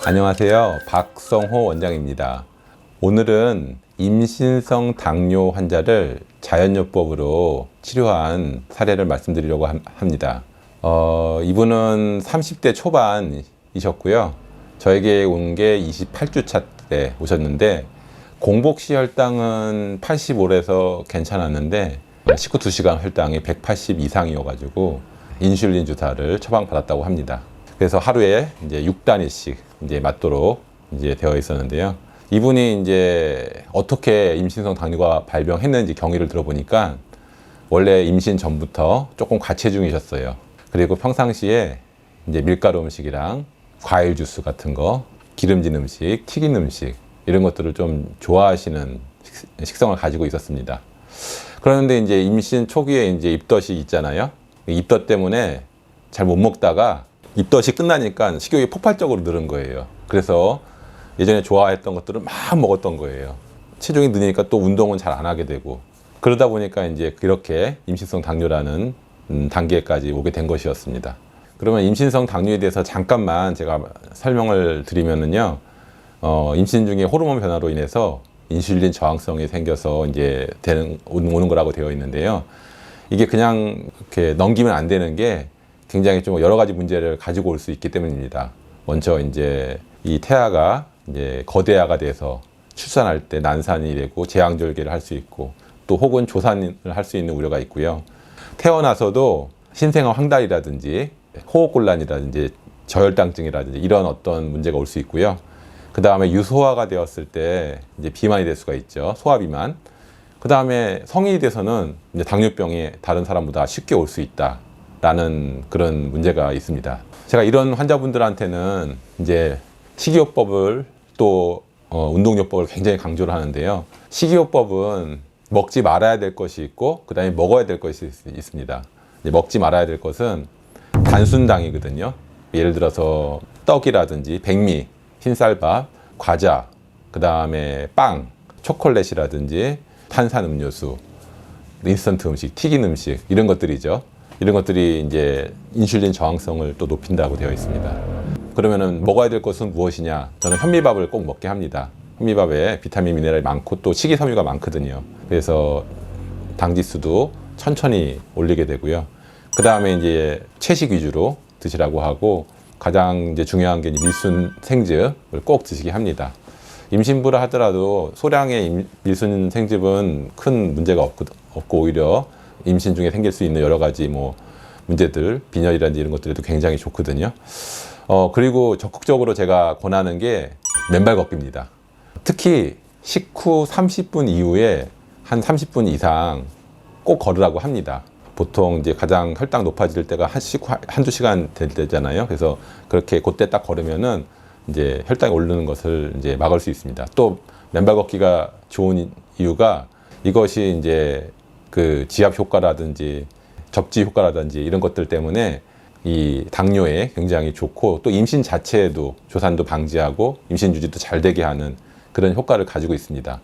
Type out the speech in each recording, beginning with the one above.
안녕하세요. 박성호 원장입니다. 오늘은 임신성 당뇨 환자를 자연요법으로 치료한 사례를 말씀드리려고 합니다. 이분은 30대 초반이셨고요. 저에게 온 게 28주차 때 오셨는데 공복시 혈당은 85에서 괜찮았는데 식후 2시간 혈당이 180 이상이어가지고 인슐린 주사를 처방받았다고 합니다. 그래서 하루에 이제 6단위씩 이제 맞도록 이제 되어 있었는데요. 이분이 이제 어떻게 임신성 당뇨가 발병했는지 경위를 들어보니까 원래 임신 전부터 조금 과체중이셨어요. 그리고 평상시에 이제 밀가루 음식이랑 과일 주스 같은 거, 기름진 음식, 튀긴 음식 이런 것들을 좀 좋아하시는 식성을 가지고 있었습니다. 그런데 이제 임신 초기에 이제 입덧이 있잖아요. 입덧 때문에 잘 못 먹다가 입덧이 끝나니까 식욕이 폭발적으로 늘은 거예요. 그래서 예전에 좋아했던 것들을 막 먹었던 거예요. 체중이 느니까 또 운동은 잘 안 하게 되고 그러다 보니까 이제 이렇게 임신성 당뇨라는 단계까지 오게 된 것이었습니다. 그러면 임신성 당뇨에 대해서 잠깐만 제가 설명을 드리면은요, 임신 중에 호르몬 변화로 인해서 인슐린 저항성이 생겨서 이제 오는 거라고 되어 있는데요. 이게 그냥 이렇게 넘기면 안 되는 게 굉장히 좀 여러 가지 문제를 가지고 올 수 있기 때문입니다. 먼저 이제 이 태아가 이제 거대아가 돼서 출산할 때 난산이 되고 제왕절개를 할 수 있고 또 혹은 조산을 할 수 있는 우려가 있고요. 태어나서도 신생아 황달이라든지 호흡곤란이라든지 저혈당증이라든지 이런 어떤 문제가 올 수 있고요. 그 다음에 유소화가 되었을 때 이제 비만이 될 수가 있죠. 소아비만. 그 다음에 성인이 돼서는 이제 당뇨병이 다른 사람보다 쉽게 올 수 있다. 라는 그런 문제가 있습니다. 제가 이런 환자분들한테는 이제 식이요법을 또 운동요법을 굉장히 강조를 하는데요. 식이요법은 먹지 말아야 될 것이 있고 그 다음에 먹어야 될 것이 있습니다. 이제 먹지 말아야 될 것은 단순당이거든요. 예를 들어서 떡이라든지 백미, 흰쌀밥, 과자, 그 다음에 빵, 초콜릿이라든지 탄산음료수, 인스턴트 음식, 튀긴 음식 이런 것들이죠. 이런 것들이 이제 인슐린 저항성을 또 높인다고 되어 있습니다. 그러면은 먹어야 될 것은 무엇이냐? 저는 현미밥을 꼭 먹게 합니다. 현미밥에 비타민, 미네랄이 많고 또 식이섬유가 많거든요. 그래서 당지수도 천천히 올리게 되고요. 그 다음에 이제 채식 위주로 드시라고 하고 가장 이제 중요한 게 밀순 생즙을 꼭 드시게 합니다. 임신부라 하더라도 소량의 밀순 생즙은 큰 문제가 없고 오히려 임신 중에 생길 수 있는 여러 가지 뭐 문제들, 빈혈이라든지 이런 것들에도 굉장히 좋거든요. 그리고 적극적으로 제가 권하는 게 맨발 걷기입니다. 특히 식후 30분 이후에 한 30분 이상 꼭 걸으라고 합니다. 보통 이제 가장 혈당 높아질 때가 한두 시간 될 때잖아요. 그래서 그렇게 그때 딱 걸으면은 이제 혈당이 오르는 것을 이제 막을 수 있습니다. 또 맨발 걷기가 좋은 이유가 이것이 이제 그 지압 효과라든지 접지 효과라든지 이런 것들 때문에 이 당뇨에 굉장히 좋고 또 임신 자체에도 조산도 방지하고 임신 유지도 잘 되게 하는 그런 효과를 가지고 있습니다.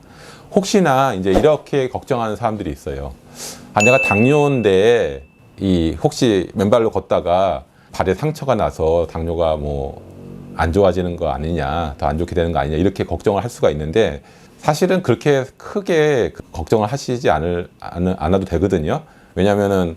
혹시나 이제 이렇게 걱정하는 사람들이 있어요. 내가 당뇨인데 혹시 맨발로 걷다가 발에 상처가 나서 당뇨가 뭐 안 좋아지는 거 아니냐, 더 안 좋게 되는 거 아니냐 이렇게 걱정을 할 수가 있는데 사실은 그렇게 크게 걱정을 하시지 않아도 되거든요. 왜냐면은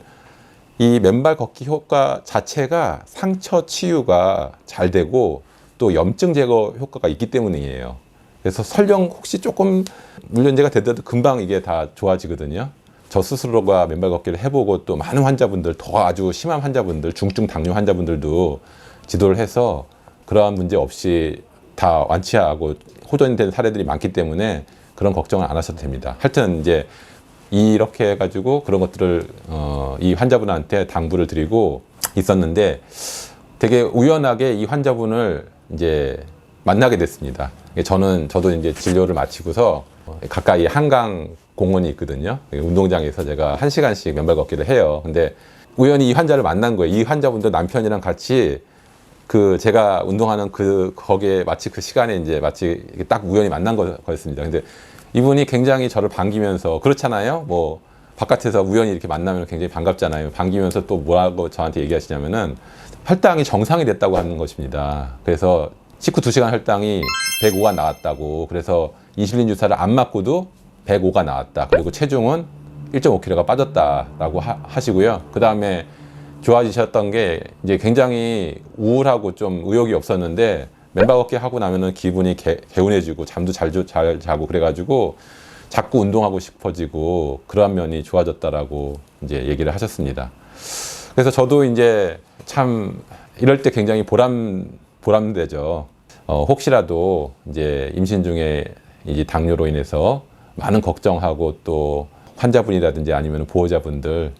이 맨발 걷기 효과 자체가 상처 치유가 잘 되고 또 염증 제거 효과가 있기 때문이에요. 그래서 설령 혹시 조금 물연제가 되더라도 금방 이게 다 좋아지거든요. 저 스스로가 맨발 걷기를 해보고 또 많은 환자분들, 더 아주 심한 환자분들, 중증 당뇨 환자분들도 지도를 해서 그러한 문제 없이 다 완치하고 호전된 사례들이 많기 때문에 그런 걱정을 안 하셔도 됩니다. 하여튼 이제 이렇게 해가지고 그런 것들을 이 환자분한테 당부를 드리고 있었는데 되게 우연하게 이 환자분을 이제 만나게 됐습니다. 저도 이제 진료를 마치고서 가까이 한강 공원이 있거든요. 운동장에서 제가 1시간씩 맨발 걷기를 해요. 근데 우연히 이 환자를 만난 거예요. 이 환자분도 남편이랑 같이 그 제가 운동하는 거기에 마치 그 시간에 이제 마치 이렇게 딱 우연히 만난 거였습니다. 근데 이분이 굉장히 저를 반기면서 그렇잖아요. 뭐 바깥에서 우연히 이렇게 만나면 굉장히 반갑잖아요. 반기면서 또 뭐라고 저한테 얘기하시냐면은 혈당이 정상이 됐다고 하는 것입니다. 그래서 식후 2시간 혈당이 105가 나왔다고. 그래서 인슐린 주사를 안 맞고도 105가 나왔다. 그리고 체중은 1.5kg가 빠졌다라고 하시고요. 그 다음에 좋아지셨던 게 이제 굉장히 우울하고 좀 의욕이 없었는데 맨발 걷기 하고 나면은 기분이 개운해지고 잠도 잘 자고 그래가지고 자꾸 운동하고 싶어지고 그러한 면이 좋아졌다라고 이제 얘기를 하셨습니다. 그래서 저도 이제 참 이럴 때 굉장히 보람되죠. 혹시라도 이제 임신 중에 이제 당뇨로 인해서 많은 걱정하고 또 환자분이라든지 아니면 보호자분들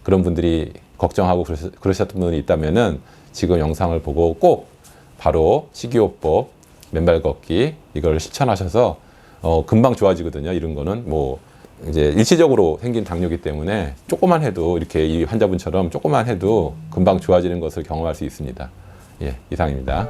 그런 분들이 걱정하고 그러셨던 분이 있다면은 지금 영상을 보고 꼭 바로 식이요법, 맨발 걷기 이걸 실천하셔서 금방 좋아지거든요. 이런 거는 뭐 이제 일시적으로 생긴 당뇨이기 때문에 조금만 해도 이렇게 이 환자분처럼 조금만 해도 금방 좋아지는 것을 경험할 수 있습니다. 예, 이상입니다.